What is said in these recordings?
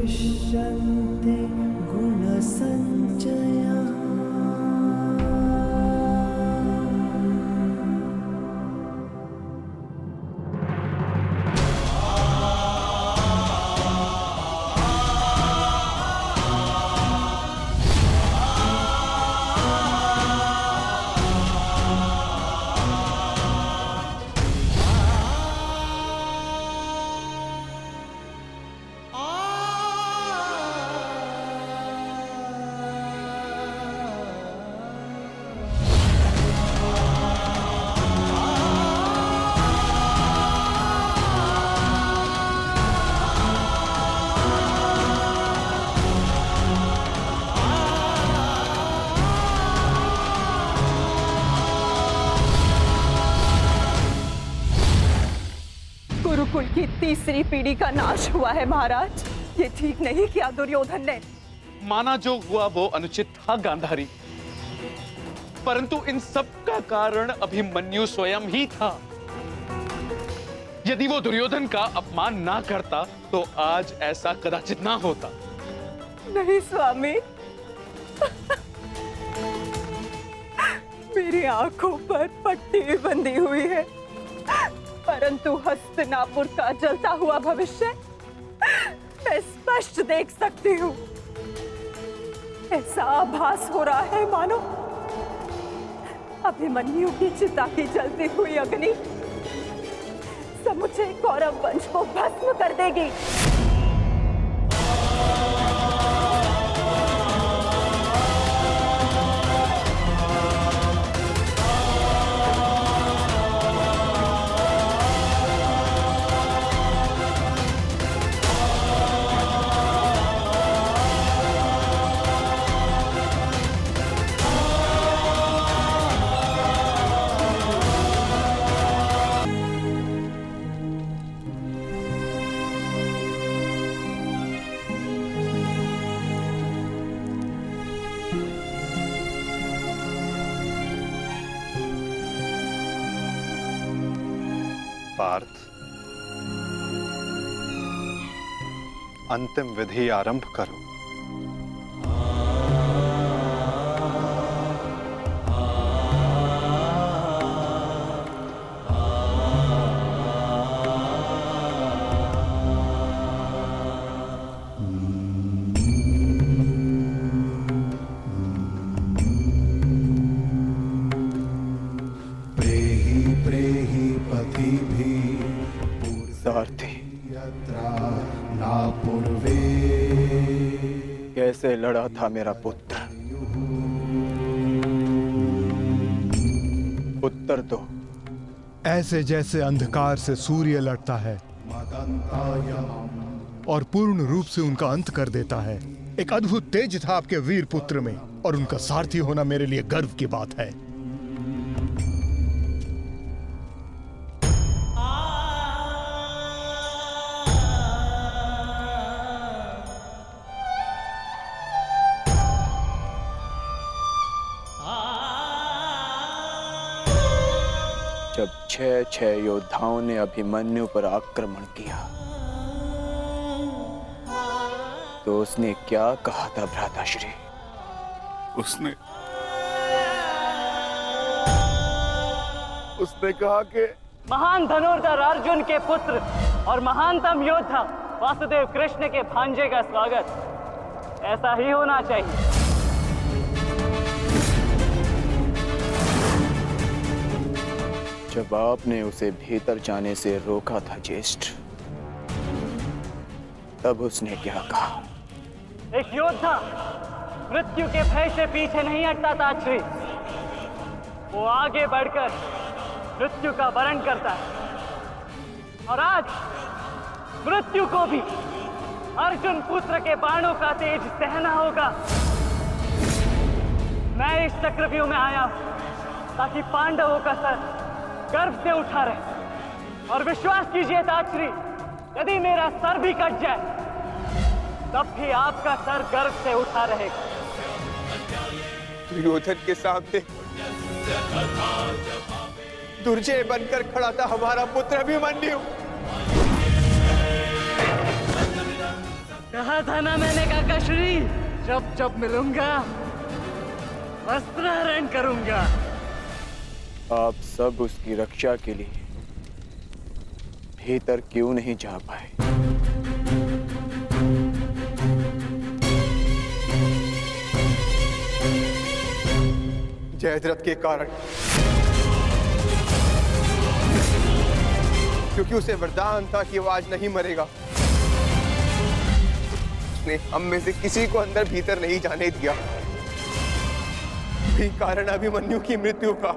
दृश्यन्ते गुणसञ्चया। गुरुकुल की तीसरी पीढ़ी का नाश हुआ है महाराज। ये ठीक नहीं किया दुर्योधन ने। माना जो हुआ वो अनुचित था गांधारी, परंतु इन सब का कारण अभिमन्यु स्वयं ही था। यदि वो दुर्योधन का अपमान ना करता तो आज ऐसा कदाचित ना होता। नहीं स्वामी, मेरी आंखों पर पट्टी बंधी हुई है, परंतु हस्तिनापुर का जलता हुआ भविष्य मैं स्पष्ट देख सकती हूँ। ऐसा आभास हो रहा है मानो अभिमन्यु की चिता की जलती हुई अग्नि समुचे कौरव वंश को भस्म कर देगी। पार्थ, अंतिम विधि आरंभ करो। सारथी, कैसे लड़ा था मेरा पुत्र? उत्तर दो। ऐसे जैसे अंधकार से सूर्य लड़ता है और पूर्ण रूप से उनका अंत कर देता है। एक अद्भुत तेज था आपके वीर पुत्र में, और उनका सारथी होना मेरे लिए गर्व की बात है। जब 6 योद्धाओं ने अभिमन्यु पर आक्रमण किया तो उसने क्या कहा था भ्राताश्री? उसने कहा कि महान धनुर्धर अर्जुन के पुत्र और महानतम योद्धा वासुदेव कृष्ण के भांजे का स्वागत ऐसा ही होना चाहिए। जब आपने उसे भीतर जाने से रोका था ज्येष्ठ, तब उसने क्या कहा? एक योद्धा मृत्यु के भय से पीछे नहीं हटता था श्री। वो आगे बढ़कर मृत्यु का वरण करता है, और आज मृत्यु को भी अर्जुन पुत्र के बाणों का तेज सहना होगा। मैं इस चक्रव्यूह में आया हूं ताकि पांडवों का सर गर्व से उठा रहे, और विश्वास कीजिए ताक्षरी, यदि मेरा सर भी कट जाए तब भी आपका सर गर्व से उठा रहेगा। दुर्योधन के सामने दुर्जय बनकर खड़ा था हमारा पुत्र अभिमन्यु। कहा कहा था ना मैंने, काकाश्री, जब जब मिलूंगा वस्त्रहरण करूंगा। आप सब उसकी रक्षा के लिए भीतर क्यों नहीं जा पाए? जयद्रथ के कारण, क्योंकि उसे वरदान था कि वो आज नहीं मरेगा। उसने हम में से किसी को अंदर भीतर नहीं जाने दिया। यही कारण अभिमन्यु की मृत्यु का।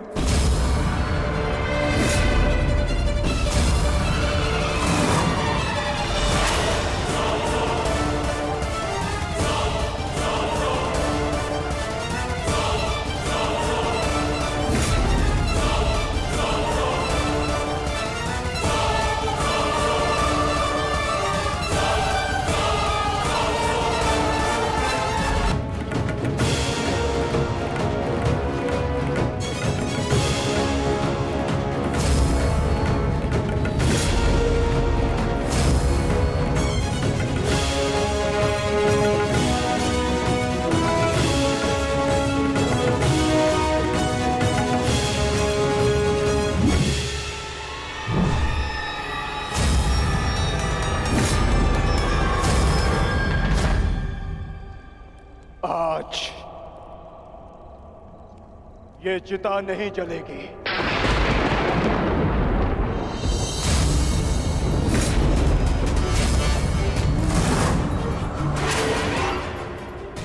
आज ये चिता नहीं जलेगी।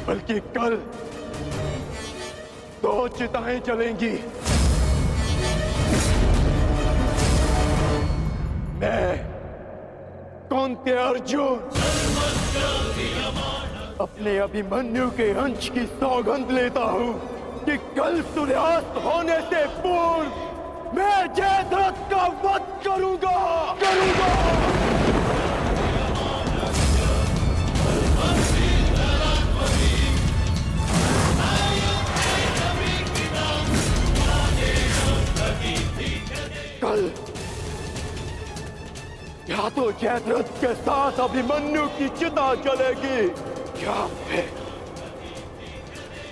बल्कि कल 2 चिताएं जलेंगी। मैं कुंती अर्जुन अपने अभिमन्यु के अंश की सौगंध लेता हूं कि कल सूर्यास्त होने से पूर्व मैं जयद्रथ का वध करूंगा। कल या तो जयद्रथ के साथ अभिमन्यु की चिता जलेगी, या फिर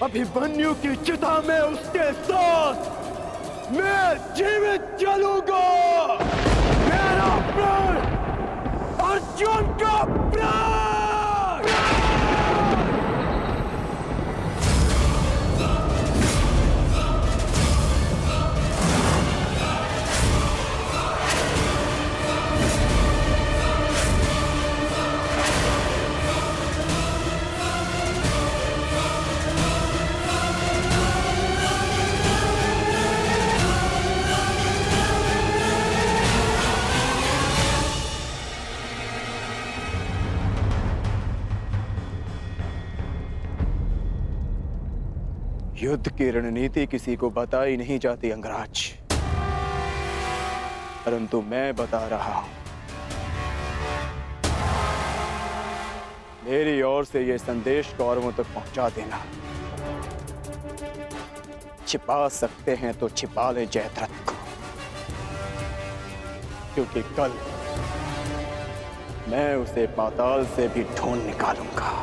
अभिमन्यु की चिता में उसके साथ मैं जीवित जलूंगा। मेरा प्राण, अर्जुन का प्राण। युद्ध की रणनीति किसी को बताई नहीं जाती अंगराज, परंतु मैं बता रहा हूं। मेरी ओर से यह संदेश कौरवों तक पहुंचा देना। छिपा सकते हैं तो छिपा ले जयद्रथ को, क्योंकि कल मैं उसे पाताल से भी ढूंढ निकालूंगा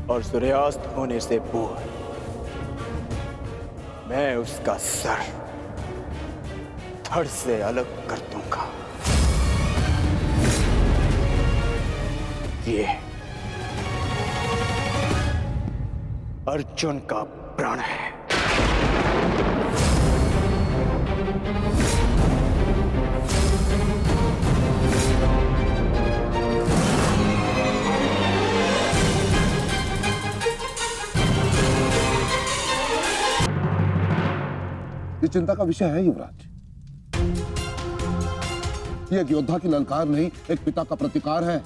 और सूर्यास्त होने से पूर्व मैं उसका सर धड़ से अलग कर दूंगा। ये अर्जुन का प्रण है। ये चिंता का विषय है युवराज। ये एक योद्धा की ललकार नहीं, एक पिता का प्रतिकार है।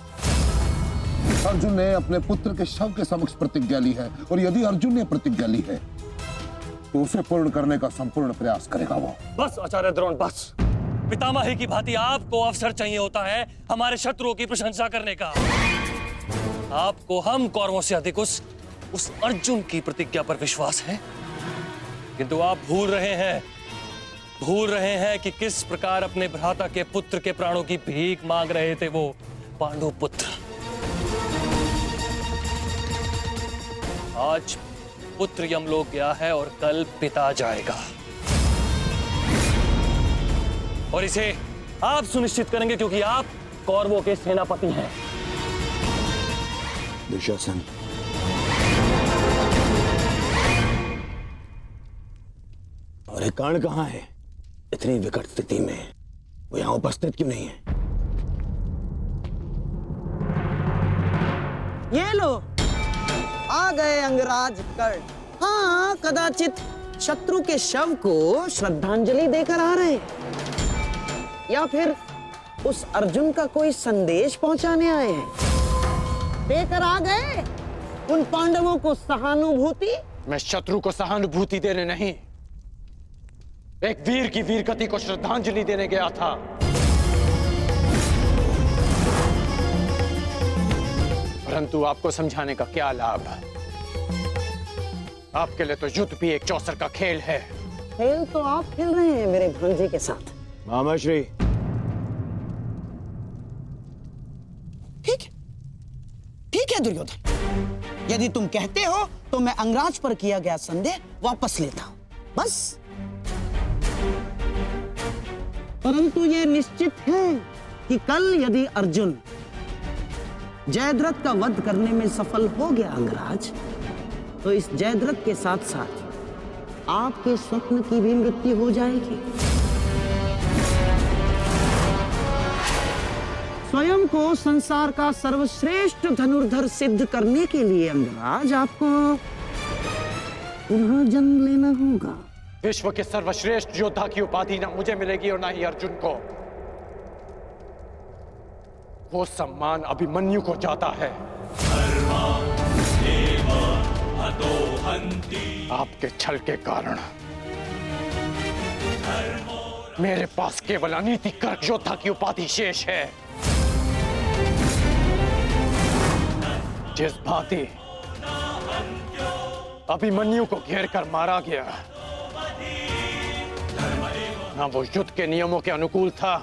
अर्जुन ने अपने पुत्र के शव के समक्ष प्रतिज्ञा ली है, और यदि अर्जुन ने प्रतिज्ञा ली है तो उसे पूर्ण करने का संपूर्ण प्रयास करेगा वो। बस आचार्य द्रोण, बस। पितामही की भांति आपको अवसर चाहिए होता है हमारे शत्रुओं की प्रशंसा करने का। आपको हम कौरवों से अधिक उस अर्जुन की प्रतिज्ञा पर विश्वास है, किंतु आप भूल रहे हैं भूल रहे हैं कि किस प्रकार अपने भ्राता के पुत्र के प्राणों की भीख मांग रहे थे वो पांडु पुत्र। आज पुत्र यमलोक गया है और कल पिता जाएगा, और इसे आप सुनिश्चित करेंगे क्योंकि आप कौरवों के सेनापति हैं। दुशासन, और एक कर्ण कहां है? इतनी विकट स्थिति में वो यहां उपस्थित क्यों नहीं है? ये लो, आ गए अंगराज कर्ण। हाँ, कदाचित शत्रु के शव को श्रद्धांजलि देकर आ रहे, या फिर उस अर्जुन का कोई संदेश पहुंचाने आए हैं। देकर आ गए उन पांडवों को सहानुभूति। मैं शत्रु को सहानुभूति देने नहीं, एक वीर की वीरगति को श्रद्धांजलि देने गया था। परंतु आपको समझाने का क्या लाभ? आपके लिए तो युद्ध भी एक चौसर का खेल है। खेल तो आप खेल रहे हैं मेरे भांजे के साथ। मामाश्री, ठीक है दुर्योधन, यदि तुम कहते हो तो मैं अंगराज पर किया गया संदेह वापस लेता हूं, बस। परंतु यह निश्चित है कि कल यदि अर्जुन जयद्रथ का वध करने में सफल हो गया अंगराज, तो इस जयद्रथ के साथ साथ आपके स्वप्न की भी मृत्यु हो जाएगी। स्वयं को संसार का सर्वश्रेष्ठ धनुर्धर सिद्ध करने के लिए अंगराज आपको पुनः जन्म लेना होगा। विश्व के सर्वश्रेष्ठ योद्धा की उपाधि ना मुझे मिलेगी और ना ही अर्जुन को। वो सम्मान अभिमन्यु को जाता है। आपके छल के कारण मेरे पास केवल अनीतिकर योद्धा की उपाधि शेष है। जिस भांति अभिमन्यु को घेर कर मारा गया, ना वो युद्ध के नियमों के अनुकूल था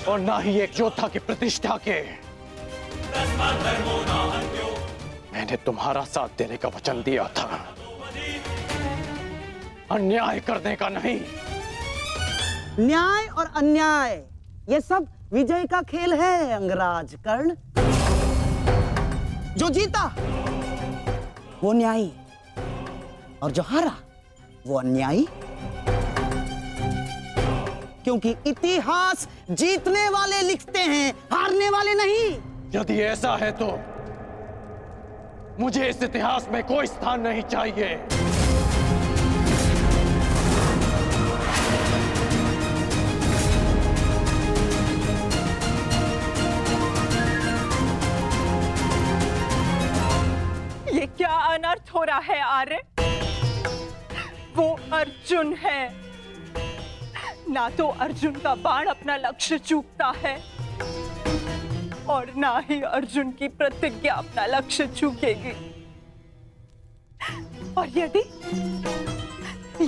और ना ही एक योद्धा की प्रतिष्ठा के। मैंने तुम्हारा साथ देने का वचन दिया था, अन्याय करने का नहीं। न्याय और अन्याय ये सब विजय का खेल है अंगराज कर्ण। जो जीता वो न्यायी और जो हारा वो अन्यायी, क्योंकि इतिहास जीतने वाले लिखते हैं, हारने वाले नहीं। यदि ऐसा है तो मुझे इस इतिहास में कोई स्थान नहीं चाहिए। ये क्या अनर्थ हो रहा है आर्य? वो अर्जुन है, ना तो अर्जुन का बाण अपना लक्ष्य चूकता है और ना ही अर्जुन की प्रतिज्ञा अपना लक्ष्य चूकेगी। और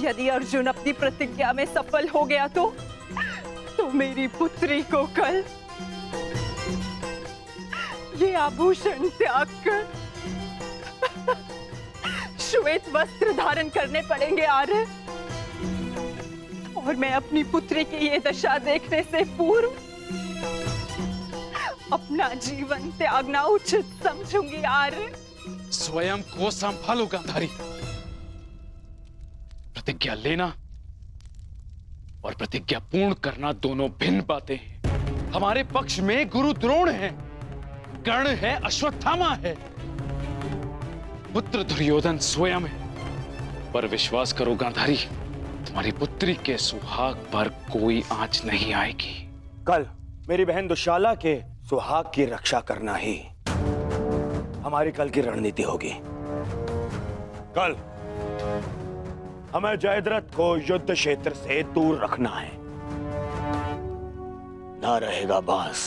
यदि अर्जुन अपनी प्रतिज्ञा में सफल हो गया तो मेरी पुत्री को कल ये आभूषण त्याग कर श्वेत वस्त्र धारण करने पड़ेंगे आर्य। और मैं अपनी पुत्री की ये दशा देखने से पूर्व अपना जीवन त्यागना उचित समझूंगी आर्य। स्वयं को संभालो गांधारी। प्रतिज्ञा लेना और प्रतिज्ञा पूर्ण करना दोनों भिन्न बातें हैं। हमारे पक्ष में गुरु द्रोण है, कर्ण है, अश्वत्थामा है, पुत्र दुर्योधन स्वयं है। पर विश्वास करो गांधारी, तुम्हारी पुत्री के सुहाग पर कोई आंच नहीं आएगी। कल मेरी बहन दुशाला के सुहाग की रक्षा करना ही हमारी कल की रणनीति होगी। कल हमें जयद्रथ को युद्ध क्षेत्र से दूर रखना है। ना रहेगा बांस,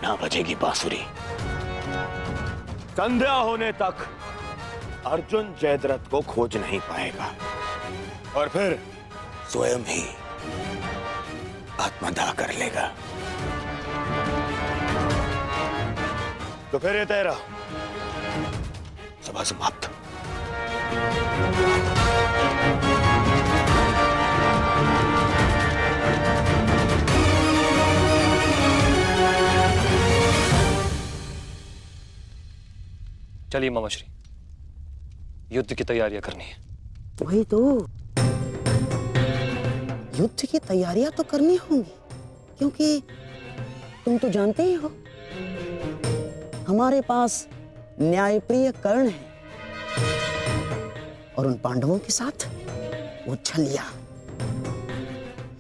ना बजेगी बांसुरी। संध्या होने तक अर्जुन जयद्रथ को खोज नहीं पाएगा। और फिर स्वयं ही आत्मदाह कर लेगा। तो फिर ये तेरा सभा समाप्त। चलिए मामाश्री, युद्ध की तैयारियां करनी है। वही तो, युद्ध की तैयारियां तो करनी होंगी, क्योंकि तुम तो जानते ही हो हमारे पास न्यायप्रिय कर्ण है और उन पांडवों के साथ वो छलिया।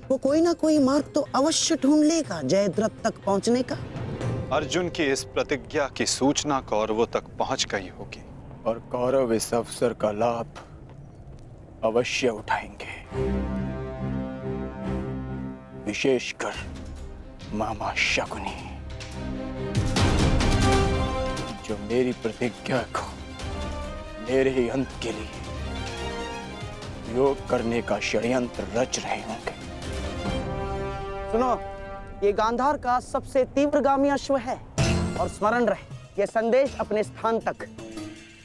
वो कोई ना कोई मार्ग तो अवश्य ढूंढ लेगा जयद्रथ तक पहुंचने का। अर्जुन की इस प्रतिज्ञा की सूचना कौरवों तक पहुंच गई होगी और कौरव इस अवसर का लाभ अवश्य उठाएंगे, विशेषकर मामा शकुनी, जो मेरी प्रतिज्ञा को मेरे ही अंत के लिए योग करने का षड्यंत्र रच रहे होंगे। सुनो, ये गांधार का सबसे तीव्रगामी अश्व है और स्मरण रहे, ये संदेश अपने स्थान तक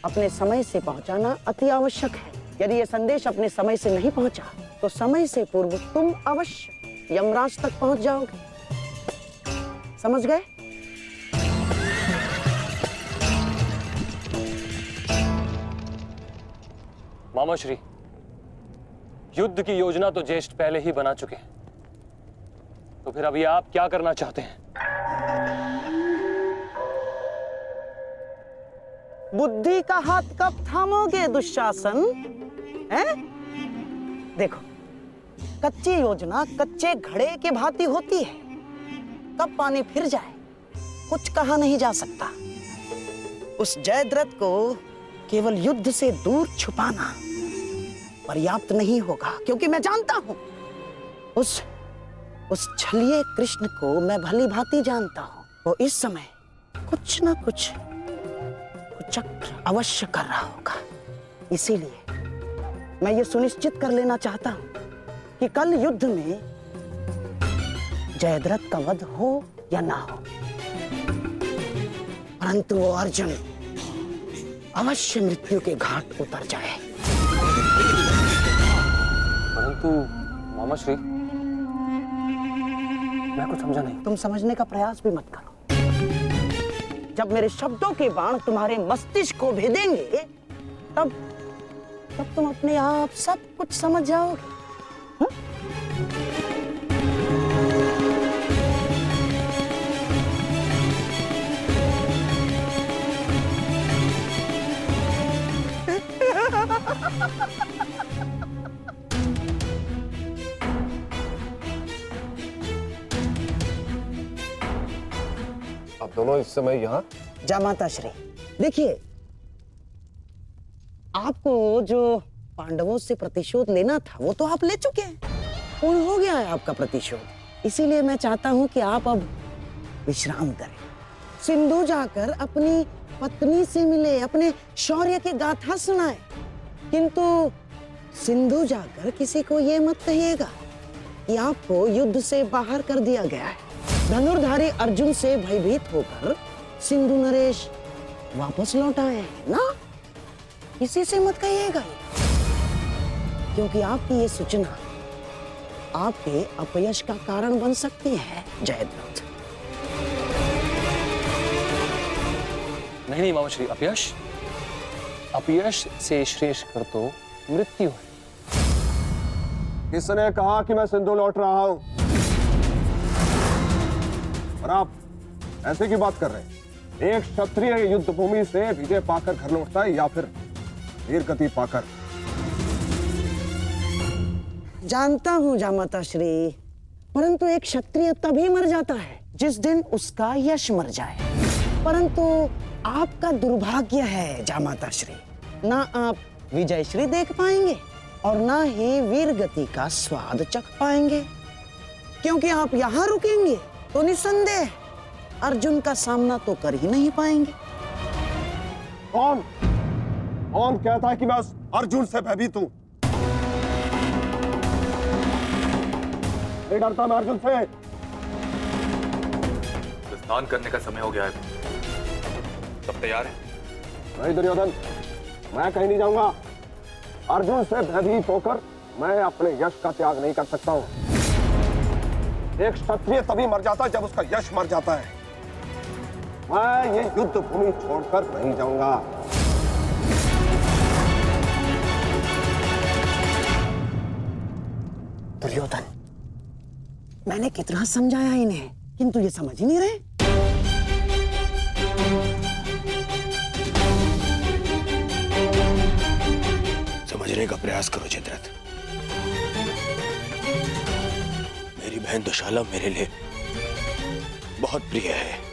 अपने समय से पहुंचाना अति आवश्यक है। यदि ये संदेश अपने समय से नहीं पहुंचा तो समय से पूर्व तुम अवश्य यमराज तक पहुंच जाओगे। समझ गए? मामाश्री, युद्ध की योजना तो ज्येष्ठ पहले ही बना चुके हैं, तो फिर अभी आप क्या करना चाहते हैं? बुद्धि का हाथ कब थामोगे दुशासन? हैं? देखो, कच्ची योजना कच्चे घड़े के भांति होती है, कब पानी फिर जाए कुछ कहा नहीं जा सकता। उस जयद्रथ को केवल युद्ध से दूर छुपाना पर्याप्त नहीं होगा, क्योंकि मैं जानता हूं उस छलिए कृष्ण को मैं भली भांति जानता हूं। वो इस समय कुछ ना कुछ चक्र अवश्य कर रहा होगा। इसीलिए मैं ये सुनिश्चित कर लेना चाहता हूं कि कल युद्ध में जयद्रथ का वध हो या ना हो, परंतु वो अर्जुन अवश्य मृत्यु के घाट उतर जाए। परंतु मामाश्री, मैं कुछ समझा नहीं। तुम समझने का प्रयास भी मत करो। जब मेरे शब्दों के बाण तुम्हारे मस्तिष्क को भेदेंगे तब तुम अपने आप सब कुछ समझ जाओगे। आप दोनों इस समय यहाँ? जामाता श्री, देखिए, आपको जो पांडवों से प्रतिशोध लेना था वो तो आप ले चुके हैं, पूर्ण हो गया है आपका प्रतिशोध। इसीलिए मैं चाहता हूं कि आप अब विश्राम करें, सिंधु जाकर अपनी पत्नी से मिले, अपने शौर्य की गाथा सुनाए। किंतु सिंधु जाकर किसी को ये मत कहिएगा कि आपको युद्ध से बाहर कर दिया गया है। धनुर्धारी अर्जुन से भयभीत होकर सिंधु नरेश वापस लौट आए हैं ना, किसी से मत कहिएगा, क्योंकि आपकी ये सूचना आपके अपयश का कारण बन सकती है जयद्रथ। नहीं मामाश्री, अपयश से श्रेष्ठ कर तो मृत्यु है। किसने कहा कि मैं सिंधु लौट रहा हूं? और आप ऐसे की बात कर रहे हैं? एक क्षत्रिय युद्ध भूमि से विजय पाकर घर लौटता है या फिर वीर गति पाकर? जानता हूं जामाता श्री, परंतु एक क्षत्रिय तभी मर जाता है जिस दिन उसका यश मर जाए। परंतु आपका दुर्भाग्य है जामाता श्री, ना आप विजय श्री देख पाएंगे और ना ही वीर गति का स्वाद चख पाएंगे, क्योंकि आप यहाँ रुकेंगे तो निसंदेह अर्जुन का सामना तो कर ही नहीं पाएंगे। कौन कहता है कि मैं अर्जुन से भयभीत हूं? नहीं डरता मैं अर्जुन से। स्नान करने का समय हो गया है, सब तैयार है? नहीं दुर्योधन, मैं कहीं नहीं जाऊंगा। अर्जुन से भयभीत होकर मैं अपने यश का त्याग नहीं कर सकता हूं। एक क्षत्रिय तभी मर जाता है जब उसका यश मर जाता है। मैं ये युद्ध भूमि छोड़कर नहीं जाऊंगा। दुर्योधन, मैंने कितना समझाया इन्हें, किंतु ये समझ ही नहीं रहे। समझने का प्रयास करो जयद्रथ। मेरी बहन दुशाला मेरे लिए बहुत प्रिय है।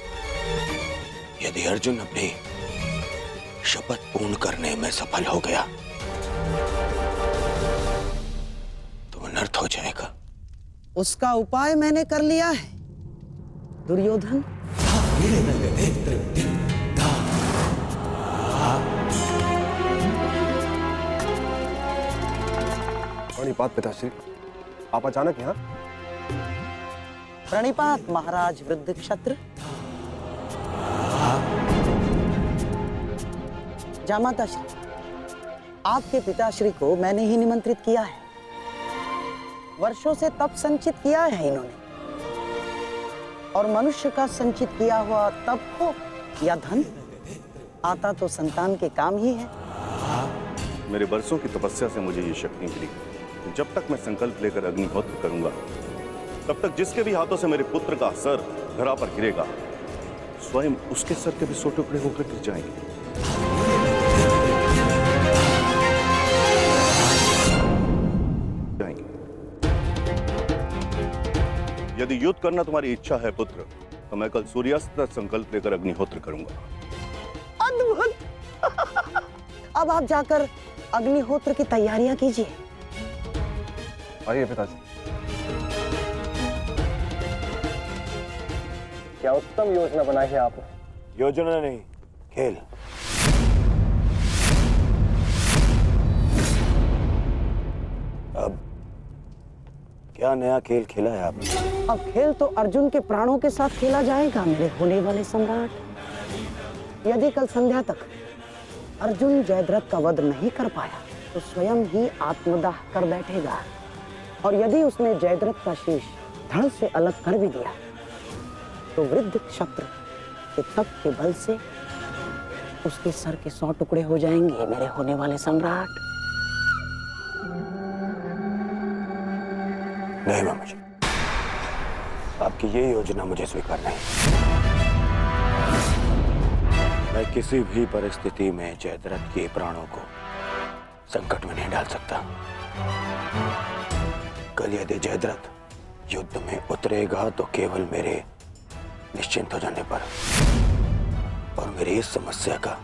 यदि अर्जुन अपनी शपथ पूर्ण करने में सफल हो गया तो अनर्थ हो जाएगा। उसका उपाय मैंने कर लिया है दुर्योधन। प्रणिपात पिताश्री, आप अचानक यहाँ? प्रणिपात महाराज वृद्ध क्षत्र। जामाता श्री, आपके पिताश्री को मैंने ही निमंत्रित किया है। वर्षों से तप संचित किया है इन्होंने, और मनुष्य का संचित किया हुआ तप हो या धन, आता तो संतान के काम ही है। मेरे वर्षों की तपस्या से मुझे ये शक्ति मिली। जब तक मैं संकल्प लेकर अग्निहोत्र करूंगा, तब तक जिसके भी हाथों से मेरे पुत्र का सर धरा पर गिरेगा, स्वयं उसके सर के भी 100 टुकड़े होकर गिर जाएंगे। यदि युद्ध करना तुम्हारी इच्छा है पुत्र, तो मैं कल सूर्यास्त तक संकल्प लेकर अग्निहोत्र करूंगा। अद्भुत। अब आप जाकर अग्निहोत्र की तैयारियां कीजिए। आइए पिताजी। क्या उत्तम योजना बनाई है आपने। योजना नहीं, खेल। अब क्या नया खेल खेला है आपने? अब खेल तो अर्जुन के प्राणों के साथ खेला जाएगा मेरे होने वाले सम्राट। यदि कल संध्या तक अर्जुन जयद्रथ का वध नहीं कर पाया तो स्वयं ही आत्मदाह कर बैठेगा, और यदि उसने जयद्रथ का शीश धड़ से अलग कर भी दिया तो वृद्ध क्षत्र के तप के बल से उसके सर के 100 टुकड़े हो जाएंगे मेरे होने वाले सम्राट। नहीं मामाजी, आपकी ये योजना मुझे स्वीकार नहीं। मैं किसी भी परिस्थिति में जयद्रथ के प्राणों को संकट में नहीं डाल सकता। कल यदि जयद्रथ युद्ध में उतरेगा तो केवल मेरे निश्चिंत हो जाने पर, और मेरी इस समस्या का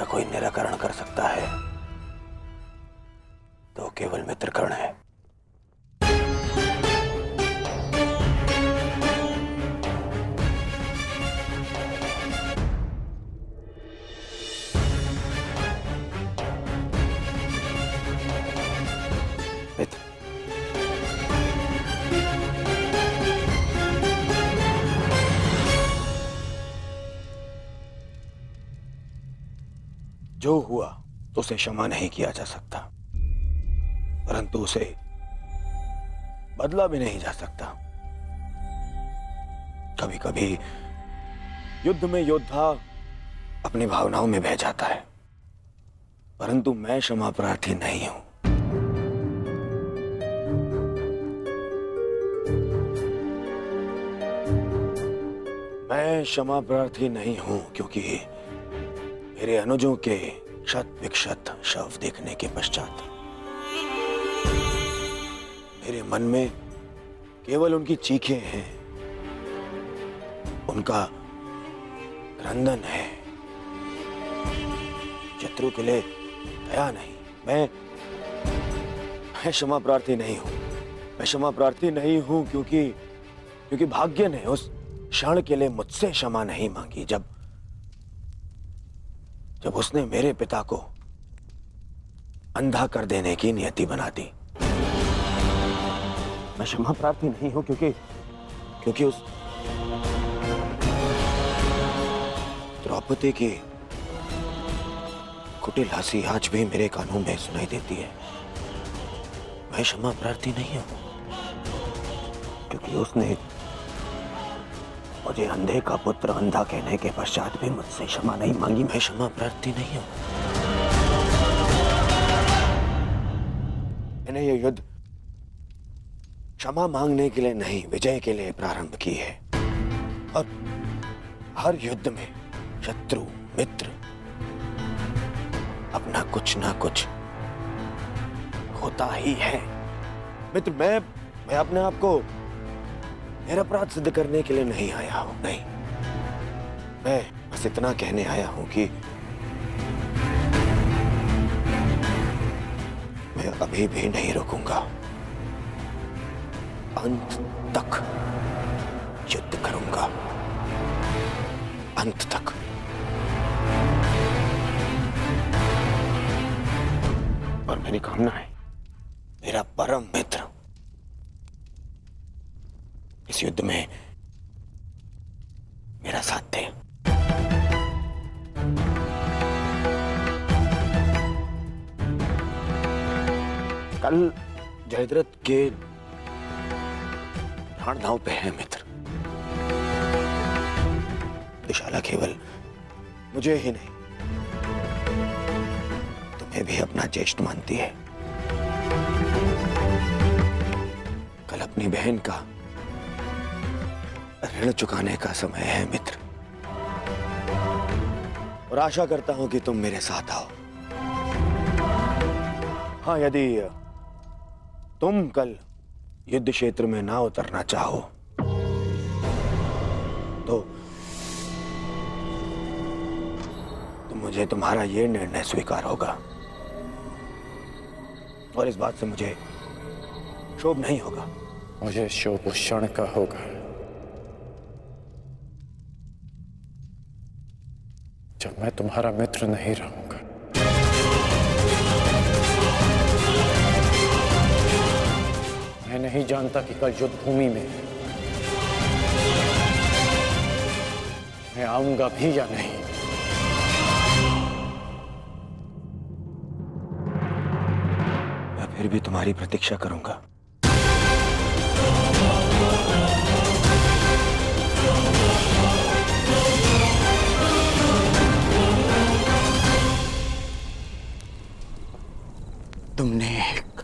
कोई निराकरण कर सकता है तो केवल मित्रकर्ण है। मित्र, जो हुआ उसे क्षमा नहीं किया जा सकता, परंतु उसे बदला भी नहीं जा सकता। कभी कभी युद्ध में योद्धा अपनी भावनाओं में बह जाता है, परंतु मैं क्षमा प्रार्थी नहीं हूं। मैं क्षमा प्रार्थी नहीं हूं क्योंकि मेरे अनुजों के क्षत विक्षत शव देखने के पश्चात मेरे मन में केवल उनकी चीखें हैं, उनका क्रंदन है। शत्रु के लिए दया नहीं। मैं क्षमा प्रार्थी नहीं हूं। मैं क्षमा प्रार्थी नहीं हूं क्योंकि भाग्य ने उस क्षण के लिए मुझसे क्षमा नहीं मांगी जब उसने मेरे पिता को अंधा कर देने की नियति बना दी। मैं क्षमा प्रार्थी नहीं हूं क्योंकि उस द्रौपदी की कुटिल हंसी आज भी मेरे कानों में सुनाई देती है। मैं क्षमा प्रार्थी नहीं हूं क्योंकि उसने मुझे अंधे का पुत्र अंधा कहने के पश्चात भी मुझसे क्षमा नहीं मांगी। मैं क्षमा प्रार्थी नहीं हूं। मैंने ये युद्ध क्षमा मांगने के लिए नहीं, विजय के लिए प्रारंभ की है। और हर युद्ध में शत्रु मित्र अपना कुछ ना कुछ होता ही है। मित्र, मैं अपने आप को निरपराध सिद्ध करने के लिए नहीं आया हूं। नहीं, मैं बस इतना कहने आया हूं कि मैं अभी भी नहीं रुकूंगा। अंत तक युद्ध करूंगा, अंत तक। और मेरी कामना है मेरा परम मित्र इस युद्ध में मेरा साथ दे। कल जयद्रथ के प्राण दांव पे है मित्र। दुशाला केवल मुझे ही नहीं, तुम्हें भी अपना ज्येष्ठ मानती है। कल अपनी बहन का ऋण चुकाने का समय है मित्र, और आशा करता हूं कि तुम मेरे साथ आओ। हाँ, यदि तुम कल युद्ध क्षेत्र में ना उतरना चाहो तो मुझे तुम्हारा यह निर्णय स्वीकार होगा, और इस बात से मुझे शोभ नहीं होगा। मुझे शोभ उस क्षण का होगा जब मैं तुम्हारा मित्र नहीं रहूंगा। मैं नहीं जानता कि कल युद्ध भूमि में मैं आऊंगा भी या नहीं। मैं फिर भी तुम्हारी प्रतीक्षा करूंगा। तुमने एक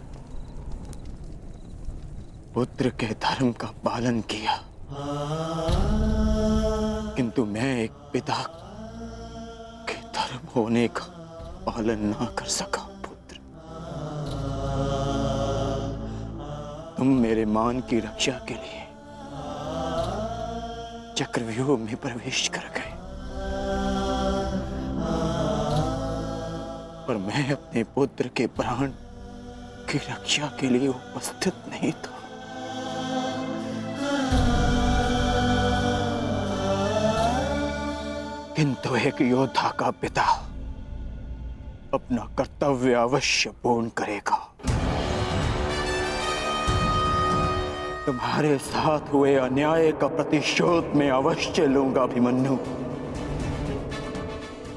पुत्र के धर्म का पालन किया, किंतु मैं एक पिता के धर्म होने का पालन ना कर सका। पुत्र, तुम मेरे मान की रक्षा के लिए चक्रव्यूह में प्रवेश कर गए, पर मैं अपने पुत्र के प्राण की रक्षा के लिए उपस्थित नहीं था। किंतु एक योद्धा का पिता अपना कर्तव्य अवश्य पूर्ण करेगा। तुम्हारे साथ हुए अन्याय का प्रतिशोध मैं अवश्य लूंगा अभिमन्यु।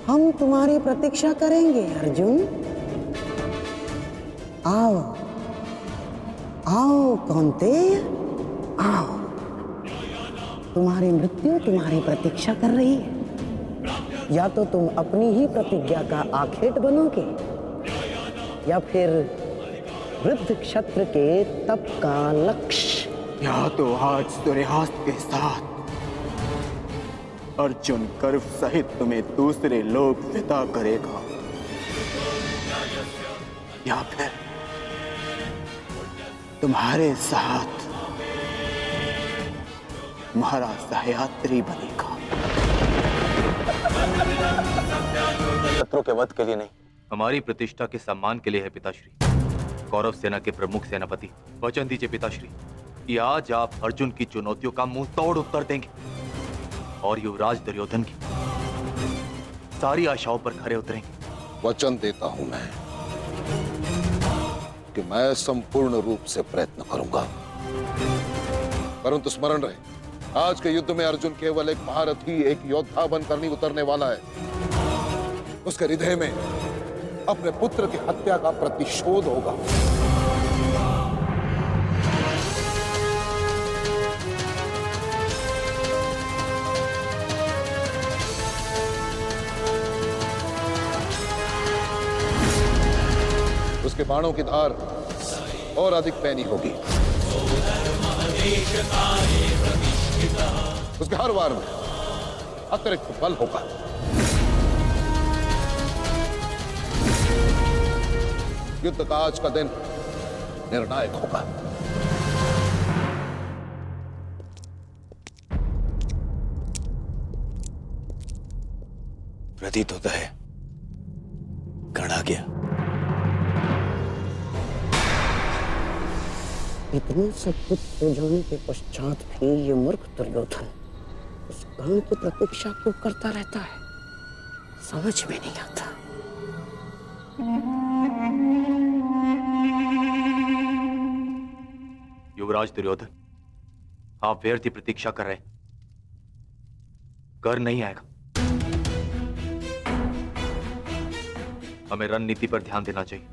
हम तुम्हारी प्रतीक्षा करेंगे अर्जुन। आओ आओ कौन्तेय, आओ। तुम्हारी मृत्यु तुम्हारी प्रतीक्षा कर रही है। या तो तुम अपनी ही प्रतिज्ञा का आखेट बनोगे, या फिर वृद्ध क्षत्र के तप का लक्ष्य। या तो आज सूर्यास्त के साथ अर्जुन गर्व सहित तुम्हें दूसरे लोक विदा करेगा, या फिर तुम्हारे साथ महाराज सहयात्री बनेगा। शत्रु के वध के लिए नहीं, हमारी प्रतिष्ठा के सम्मान के लिए है पिताश्री। कौरव सेना के प्रमुख सेनापति, वचन दीजिए पिताश्री कि आज आप अर्जुन की चुनौतियों का मुंह तोड़ उत्तर देंगे और युवराज दुर्योधन की सारी आशाओं पर खरे उतरेंगे। वचन देता हूं मैं। कि मैं संपूर्ण रूप से प्रयत्न करूंगा। परंतु स्मरण रहे, आज के युद्ध में अर्जुन केवल एक महारथी, एक योद्धा बनकर नहीं उतरने वाला है। उसके हृदय में अपने पुत्र की हत्या का प्रतिशोध होगा। उसके बाणों की धार और अधिक पैनी होगी। उसके हर वार में अतिरिक्त बल होगा। युद्ध का आज का दिन निर्णायक होगा। प्रतीत होता है कर्ण आ गया। इतने सब कुछ हो जाने के पश्चात भी ये मूर्ख दुर्योधन उस कर्ण की प्रतीक्षा क्यों करता रहता है, समझ में नहीं आता। युवराज दुर्योधन, आप व्यर्थ ही प्रतीक्षा कर रहे हैं। कर्ण नहीं आएगा। हमें रणनीति पर ध्यान देना चाहिए।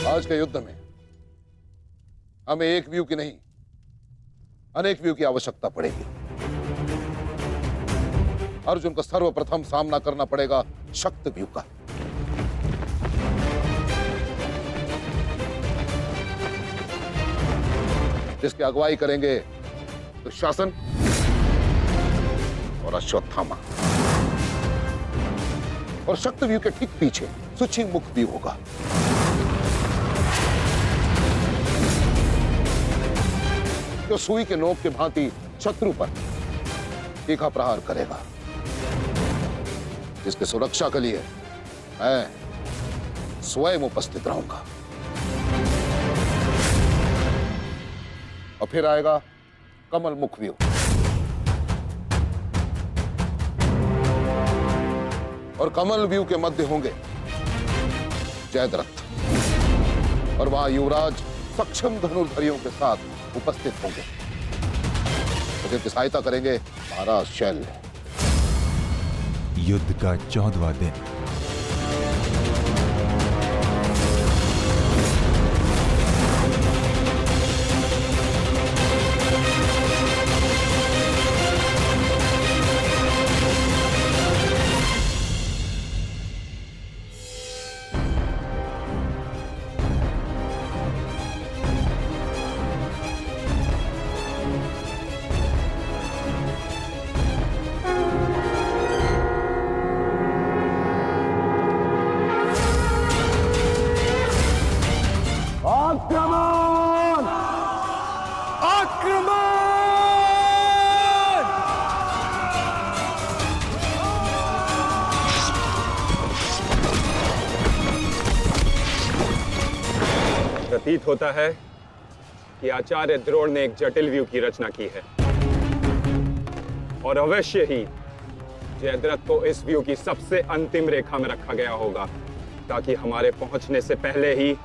आज के युद्ध में हमें एक व्यू की नहीं, अनेक व्यू की आवश्यकता पड़ेगी। अर्जुन को सर्वप्रथम सामना करना पड़ेगा शक्त व्यू का। जिसकी अगुवाई करेंगे दुशासन और अश्वत्थामा। और शक्त व्यू के ठीक पीछे सुचिंग मुख व्यू होगा। जो सुई के नोक के भांति शत्रु पर तीखा प्रहार करेगा। जिसकी सुरक्षा के लिए मैं स्वयं उपस्थित रहूंगा। और फिर आएगा कमल मुख व्यू। और कमल व्यू के मध्य होंगे जयद्रथ, और वहां युवराज सक्षम धनुर्धरियों के साथ उपस्थित होंगे। तो जिनकी सहायता करेंगे महाराज शैल्य। युद्ध का 14वां दिन। आक्रमण! आक्रमण! प्रतीत होता है कि आचार्य द्रोण ने एक जटिल व्यू की रचना की है और अवश्य ही जयद्रथ को इस व्यू की सबसे अंतिम रेखा में रखा गया होगा ताकि हमारे पहुंचने से पहले ही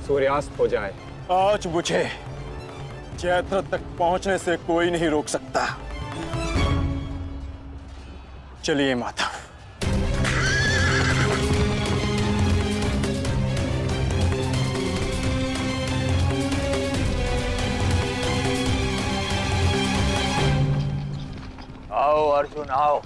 सूर्यास्त हो जाए। आज मुझे जयद्रथ तक पहुंचने से कोई नहीं रोक सकता। चलिए माता। आओ अर्जुन आओ।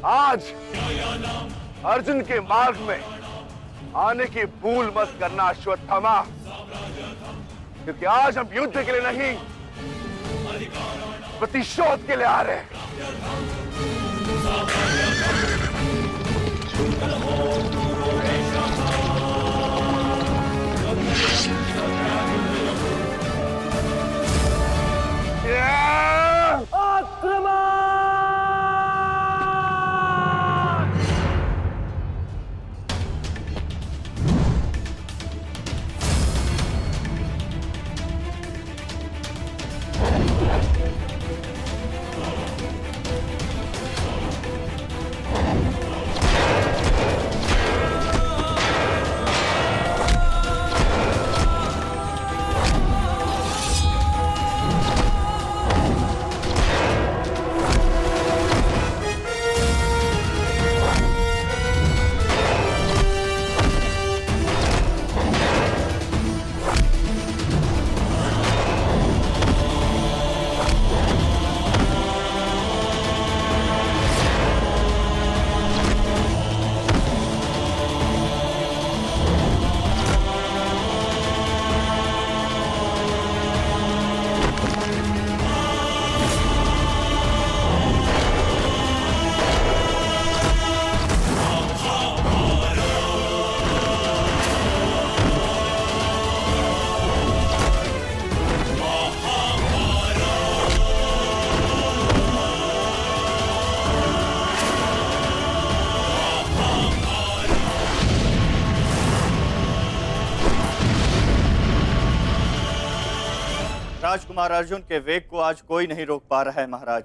आज अर्जुन के मार्ग में आने की भूल मत करना अश्वत्थामा, क्योंकि आज हम युद्ध के लिए नहीं, प्रतिशोध के लिए आ रहे हैं। राजकुमार अर्जुन के वेग को आज कोई नहीं रोक पा रहा है महाराज।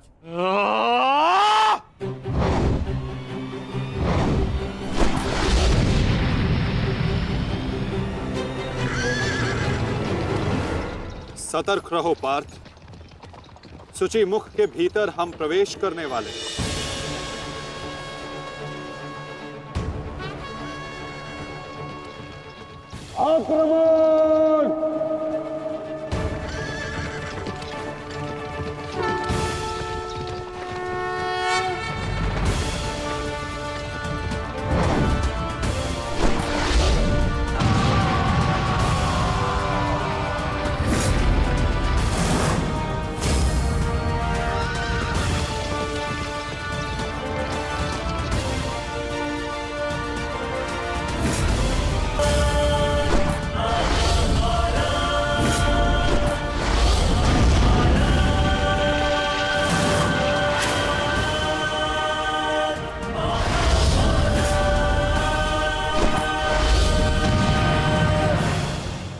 सतर्क रहो पार्थ, सूची मुख के भीतर हम प्रवेश करने वाले हैं। आक्रमण!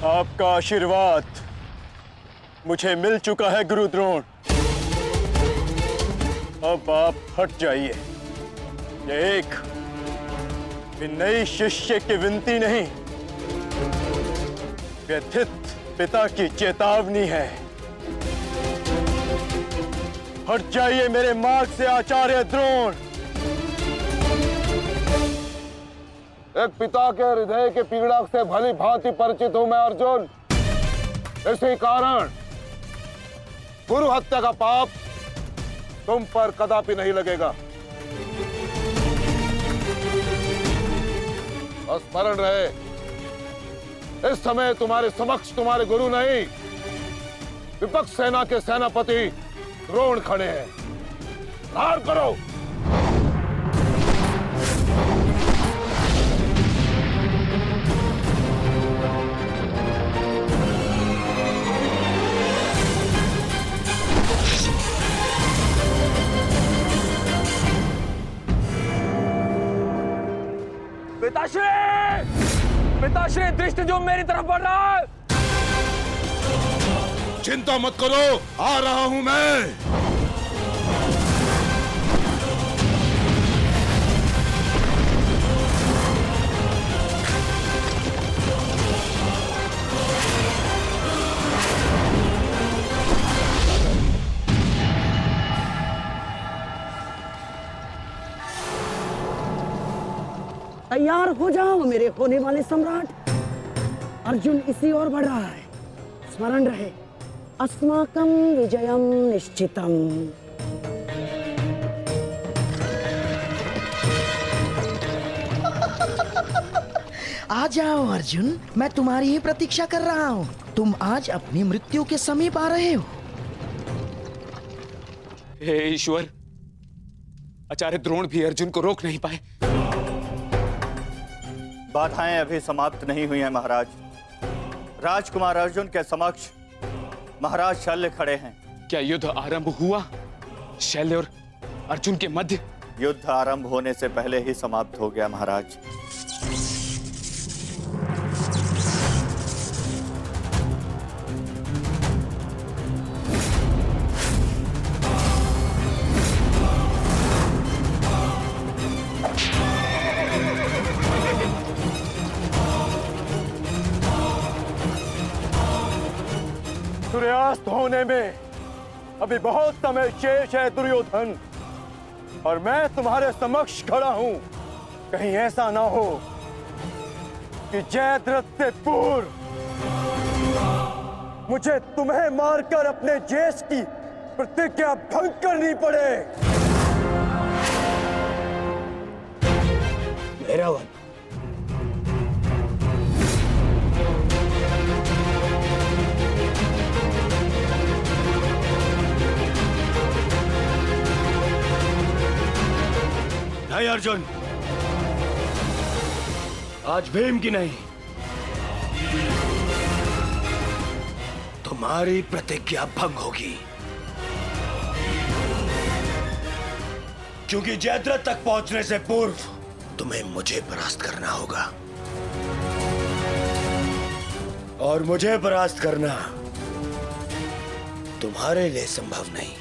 आपका आशीर्वाद मुझे मिल चुका है गुरु द्रोण। अब आप हट जाइए। ये एक नई शिष्य की विनती नहीं, व्यथित पिता की चेतावनी है। हट जाइए मेरे मार्ग से आचार्य द्रोण। एक पिता के हृदय के पीड़ा से भली भांति परिचित हूं मैं अर्जुन। इसी कारण गुरु हत्या का पाप तुम पर कदापि नहीं लगेगा। स्मरण रहे, इस समय तुम्हारे समक्ष तुम्हारे गुरु नहीं, विपक्ष सेना के सेनापति द्रोण खड़े हैं। धार करो। पिताश्री दृष्टि जो मेरी तरफ बढ़ रहा है। चिंता मत करो, आ रहा हूं मैं। तैयार हो जाओ मेरे होने वाले सम्राट। अर्जुन इसी ओर बढ़ रहा है। स्मरण रहे, अस्माकं विजयम निश्चितम। आ जाओ अर्जुन, मैं तुम्हारी ही प्रतीक्षा कर रहा हूँ। तुम आज अपनी मृत्यु के समीप आ रहे हो। हे ईश्वर, आचार्य द्रोण भी अर्जुन को रोक नहीं पाए। बाधाएं अभी समाप्त नहीं हुई हैं महाराज। राजकुमार अर्जुन के समक्ष महाराज शल्य खड़े हैं। क्या युद्ध आरंभ हुआ शल्य और अर्जुन के मध्य? युद्ध आरंभ होने से पहले ही समाप्त हो गया महाराज। सूर्यास्त होने में अभी बहुत समय शेष है दुर्योधन, और मैं तुम्हारे समक्ष खड़ा हूं। कहीं ऐसा ना हो कि जयद्रथ से पूर्व मुझे तुम्हें मारकर अपने जेश की प्रतिज्ञा भंग करनी पड़े। मेरा वन नहीं अर्जुन, आज भीम की नहीं, तुम्हारी प्रतिज्ञा भंग होगी, क्योंकि जयद्रथ तक पहुंचने से पूर्व तुम्हें मुझे परास्त करना होगा, और मुझे परास्त करना तुम्हारे लिए संभव नहीं।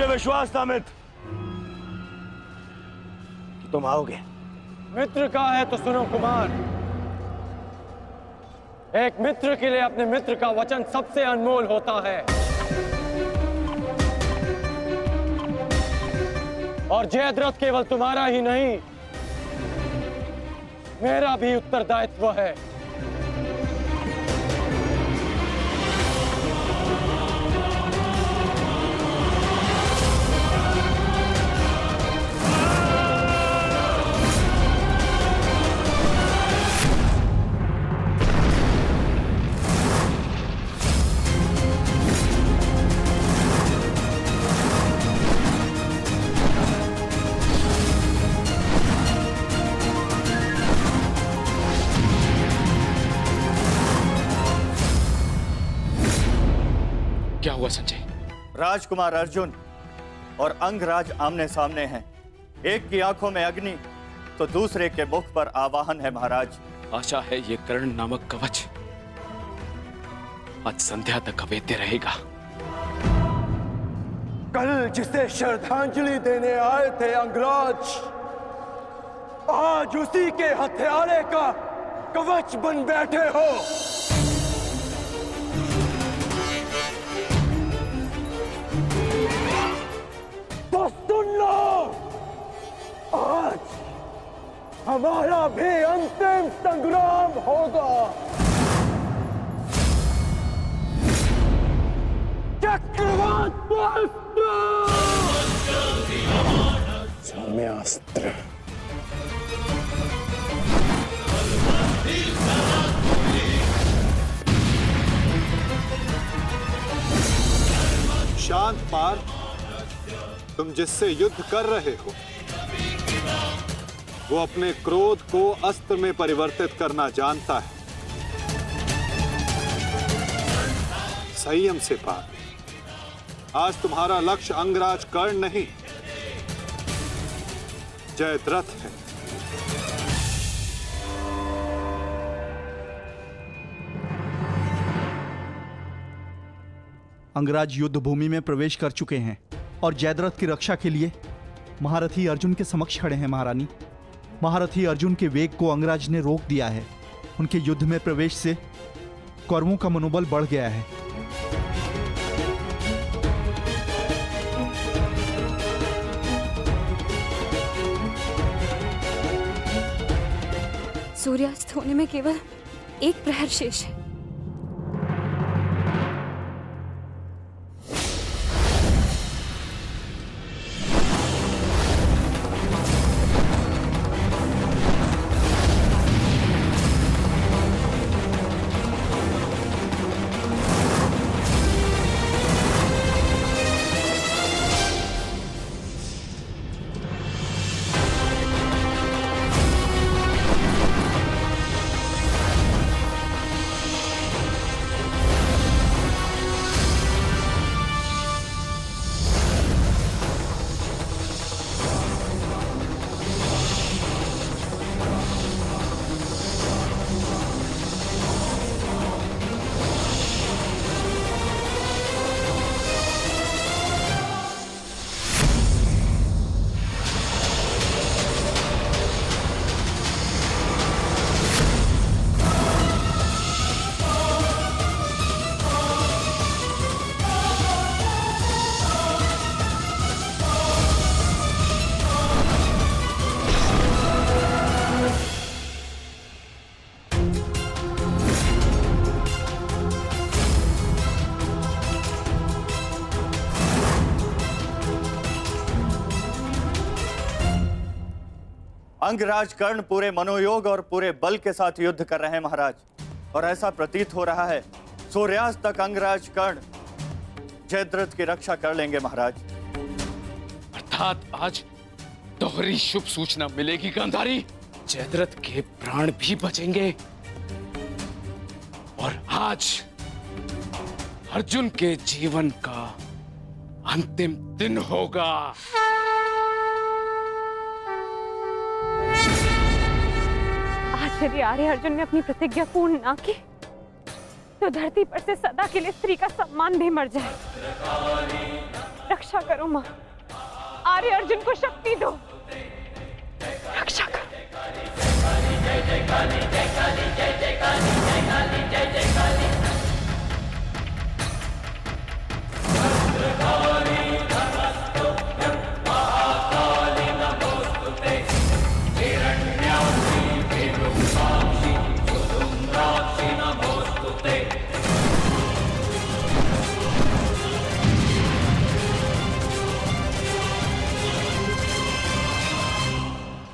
विश्वास था मित्र कि तुम आओगे। मित्र का है तो सुनो कुमार, एक मित्र के लिए अपने मित्र का वचन सबसे अनमोल होता है, और जयद्रथ केवल तुम्हारा ही नहीं, मेरा भी उत्तरदायित्व है। क्या हुआ संजय? राजकुमार अर्जुन और अंगराज आमने सामने हैं। एक की आंखों में अग्नि तो दूसरे के मुख पर आवाहन है महाराज। आशा है ये कर्ण नामक कवच आज संध्या तक अवेद्य रहेगा। कल जिसे श्रद्धांजलि देने आए थे अंगराज, आज उसी के हथियारे का कवच बन बैठे हो। तो सुन लो, आज हमारा भी अंतिम संग्राम होगा। चक्रवात सौम्यास्त्र। शांत पार्थ, तुम जिससे युद्ध कर रहे हो वो अपने क्रोध को अस्त्र में परिवर्तित करना जानता है। संयम से पार। आज तुम्हारा लक्ष्य अंगराज कर्ण नहीं, जयद्रथ है। अंगराज युद्ध भूमि में प्रवेश कर चुके हैं और जयद्रथ की रक्षा के लिए महारथी अर्जुन के समक्ष खड़े हैं। महारानी, महारथी अर्जुन के वेग को अंगराज ने रोक दिया है। उनके युद्ध में प्रवेश से कौरवों का मनोबल बढ़ गया है। सूर्यास्त होने में केवल एक प्रहर शेष है। अंगराज कर्ण पूरे मनोयोग और पूरे बल के साथ युद्ध कर रहे हैं महाराज, और ऐसा प्रतीत हो रहा है सूर्यास्त तक अंगराज कर्ण जयद्रथ की रक्षा कर लेंगे महाराज। अर्थात आज दोहरी शुभ सूचना मिलेगी गांधारी। जयद्रथ के प्राण भी बचेंगे और आज अर्जुन के जीवन का अंतिम दिन होगा। आज यदि आर्य अर्जुन ने अपनी प्रतिज्ञा पूर्ण ना की तो धरती पर से सदा के लिए स्त्री का सम्मान भी मर जाए। रक्षा करो मां, आर्य अर्जुन को शक्ति दो, रक्षा करो।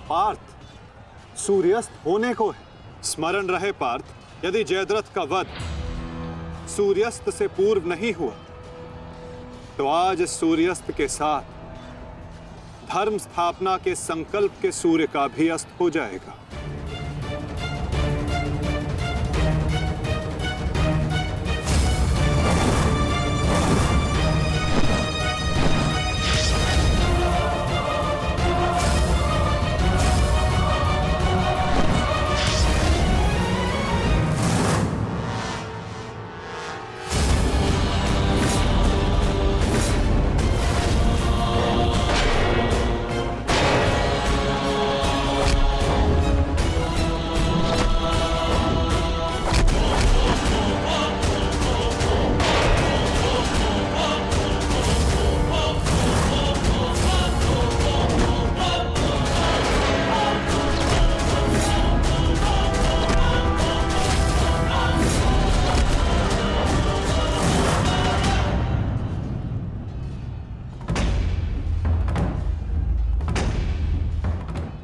पार्थ, सूर्यास्त होने को है। स्मरण रहे पार्थ, यदि जयद्रथ का वध सूर्यास्त से पूर्व नहीं हुआ तो आज सूर्यास्त के साथ धर्म स्थापना के संकल्प के सूर्य का भी अस्त हो जाएगा।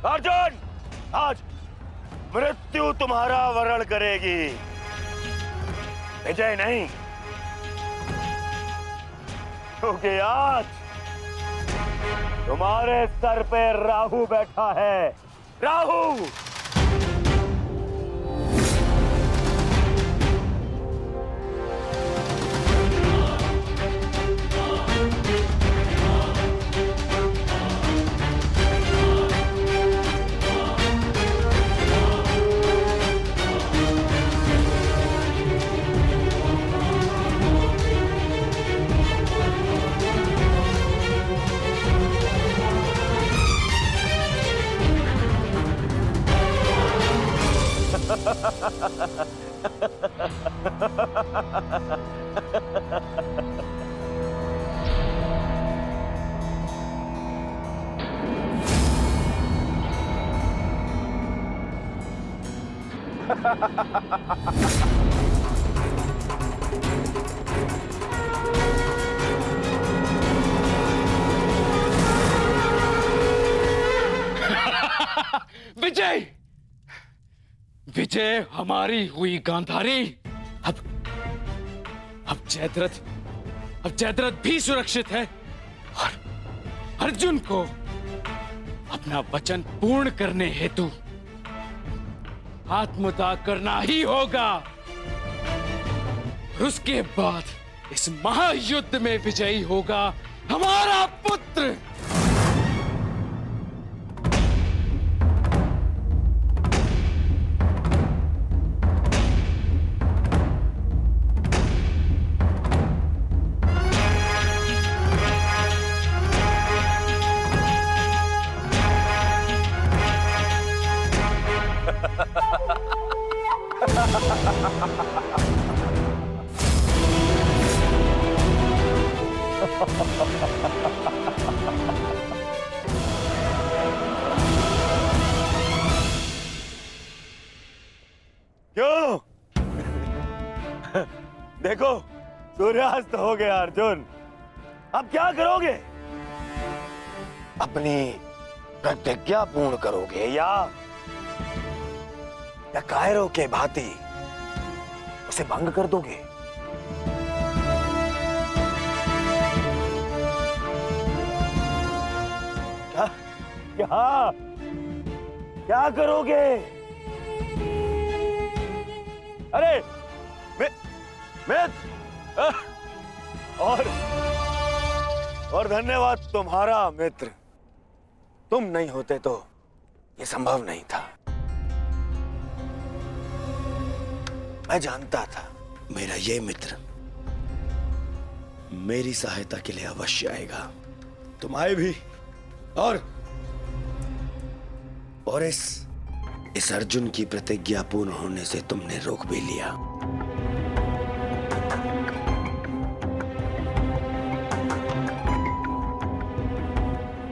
अर्जुन, आज मृत्यु तुम्हारा वरण करेगी, विजय नहीं। क्योंकि आज तुम्हारे सर पे राहु बैठा है। राहु विजय, विजय हमारी हुई गांधारी। अब जयद्रथ भी सुरक्षित है और अर्जुन को अपना वचन पूर्ण करने हेतु आत्मदाह करना ही होगा। और उसके बाद इस महायुद्ध में विजयी होगा हमारा पुत्र। क्यों? देखो, सूर्यास्त हो गया अर्जुन। अब क्या करोगे? अपनी प्रतिज्ञा पूर्ण करोगे या कायरों के भांति उसे भंग कर दोगे? क्या क्या करोगे? अरे मित्र, और धन्यवाद तुम्हारा मित्र। तुम नहीं होते तो ये संभव नहीं था। मैं जानता था मेरा ये मित्र मेरी सहायता के लिए अवश्य आएगा। तुम आए भी और इस अर्जुन की प्रतिज्ञा पूर्ण होने से तुमने रोक भी लिया।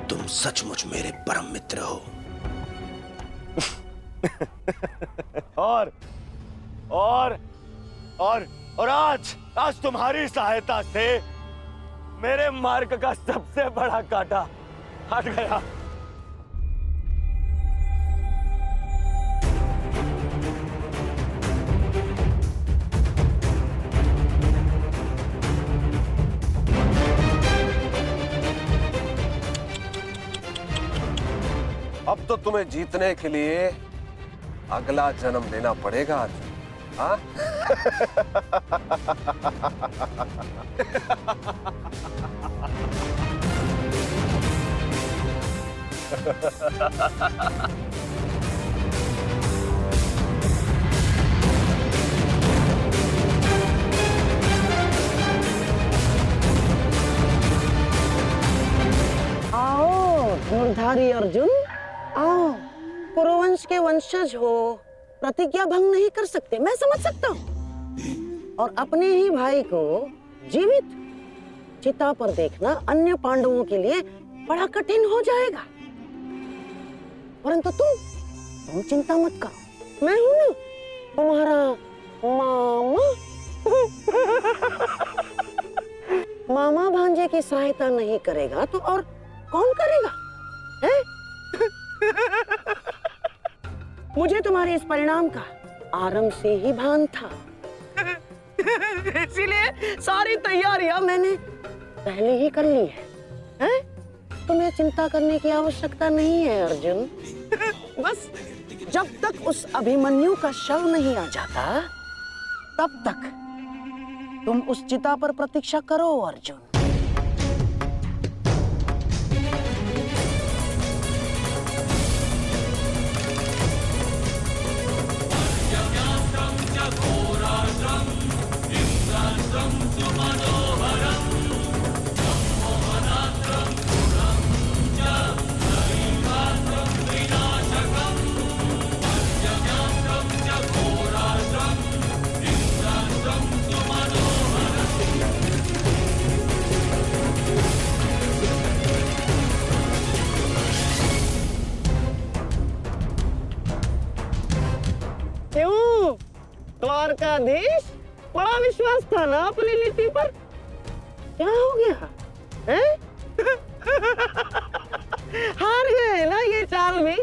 तुम सचमुच मेरे परम मित्र हो। और आज तुम्हारी सहायता से मेरे मार्ग का सबसे बड़ा कांटा हट गया। अब तो तुम्हें जीतने के लिए अगला जन्म लेना पड़ेगा अर्जुन। हाँ? आओ धनुर्धारी अर्जुन, आओ। कुरुवंश के वंशज हो, प्रतिज्ञा भंग नहीं कर सकते, मैं समझ सकता हूँ। और अपने ही भाई को जीवित चिता पर देखना अन्य पांडवों के लिए बड़ा कठिन हो जाएगा। परंतु तुम चिंता मत करो, मैं हूं ना तुम्हारा मामा। मामा भांजे की सहायता नहीं करेगा तो और कौन करेगा? है? मुझे तुम्हारे इस परिणाम का आरंभ से ही भान था। इसीलिए सारी तैयारियां मैंने पहले ही कर ली है? तुम्हें चिंता करने की आवश्यकता नहीं है अर्जुन। बस जब तक उस अभिमन्यु का शव नहीं आ जाता तब तक तुम उस चिता पर प्रतीक्षा करो अर्जुन। द्वारकाधीश, बड़ा विश्वास था ना अपनी नीति पर। क्या हो गया हैं? हार गए ना ये चाल भी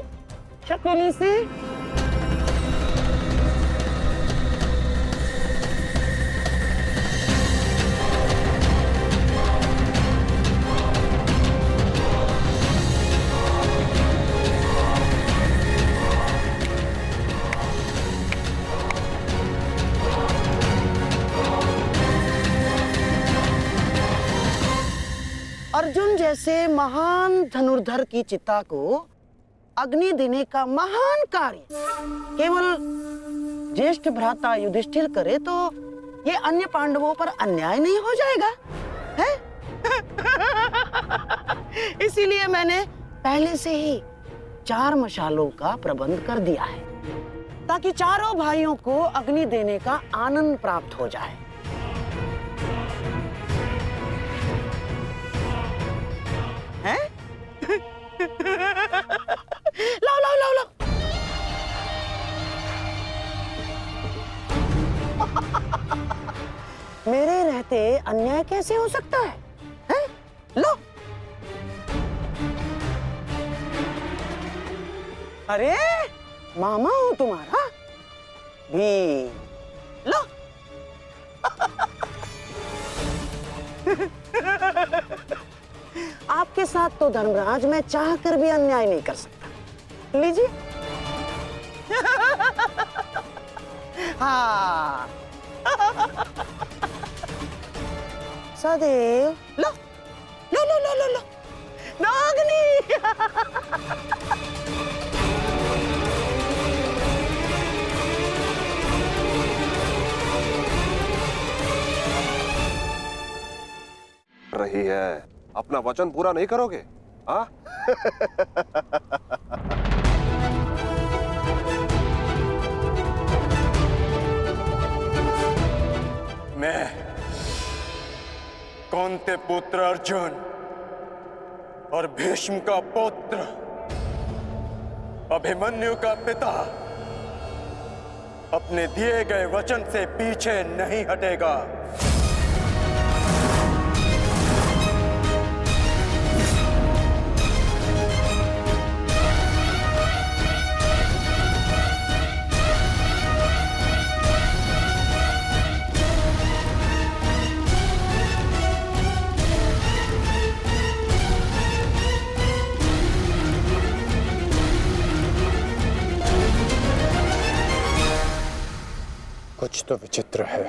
शकुनी से। अर्जुन जैसे महान धनुर्धर की चिता को अग्नि देने का महान कार्य केवल ज्येष्ठ भ्राता युधिष्ठिर करे तो ये अन्य पांडवों पर अन्याय नहीं हो जाएगा है? इसीलिए मैंने पहले से ही 4 मशालों का प्रबंध कर दिया है ताकि चारों भाइयों को अग्नि देने का आनंद प्राप्त हो जाए। हैं? लाओ लाओ लाओ लाओ। मेरे रहते अन्याय कैसे हो सकता है? हैं? लो। अरे मामा हूं तुम्हारा भी। लो। आपके साथ तो धर्मराज मैं चाह कर भी अन्याय नहीं कर सकता। लीजिए। हाँ। सदैव लो लो लो लो लो लो नागनी। रही है, अपना वचन पूरा नहीं करोगे? हाँ? मैं कौंते पुत्र अर्जुन और भीष्म का पुत्र अभिमन्यु का पिता अपने दिए गए वचन से पीछे नहीं हटेगा। कुछ तो विचित्र है।